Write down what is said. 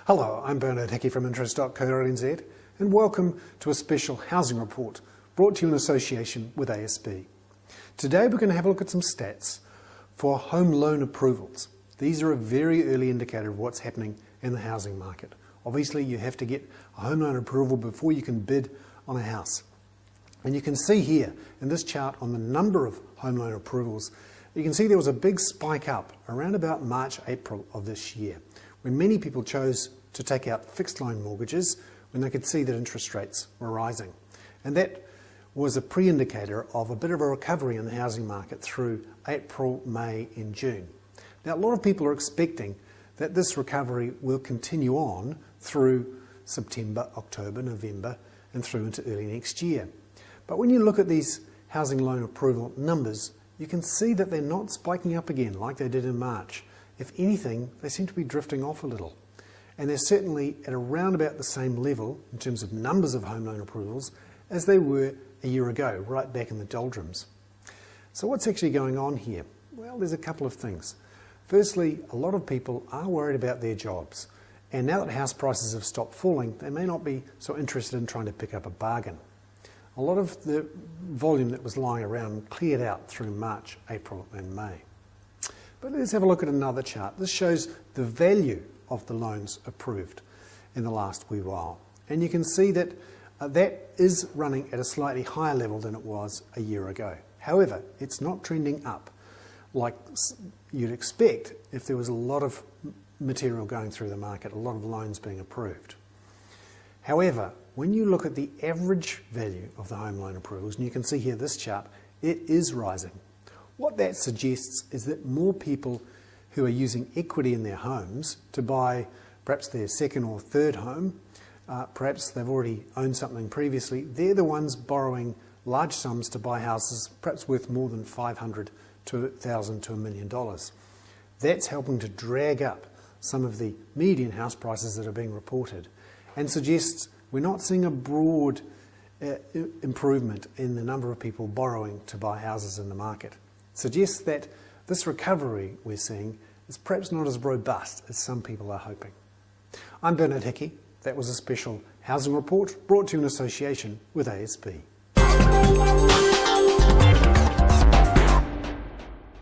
Hello, I'm Hickey from interest.co.nz and welcome to a special housing report brought to you in association with ASB. Today we're going to have a look at some stats for home loan approvals. These are a very early indicator of what's happening in the housing market. Obviously you have to get a home loan approval before you can bid on a house. And you can see here in this chart on the number of home loan approvals, you can see there was a big spike up around about March, April of this year, when many people chose to take out fixed loan mortgages when they could see that interest rates were rising. And that was a pre-indicator of a bit of a recovery in the housing market through April, May and June. Now a lot of people are expecting that this recovery will continue on through September, October, November and through into early next year. But when you look at these housing loan approval numbers, you can see that they're not spiking up again like they did in March. If anything, they seem to be drifting off a little. And they're certainly at around about the same level in terms of numbers of home loan approvals as they were a year ago, right back in the doldrums. So what's actually going on here? Well, there's a couple of things. Firstly, a lot of people are worried about their jobs. And now that house prices have stopped falling, they may not be so interested in trying to pick up a bargain. A lot of the volume that was lying around cleared out through March, April and May. But let's have a look at another chart. This shows the value of the loans approved in the last wee while. And you can see that that is running at a slightly higher level than it was a year ago. However, it's not trending up like you'd expect if there was a lot of material going through the market, a lot of loans being approved. However, when you look at the average value of the home loan approvals, and you can see here this chart, it is rising. What that suggests is that more people who are using equity in their homes to buy perhaps their second or third home, perhaps they've already owned something previously, they're the ones borrowing large sums to buy houses perhaps worth more than $500 to $1,000 to $1 million. That's helping to drag up some of the median house prices that are being reported and suggests we're not seeing a broad improvement in the number of people borrowing to buy houses in the market. It suggests that this recovery we're seeing is perhaps not as robust as some people are hoping. I'm Hickey. That was a special housing report brought to you in association with ASB.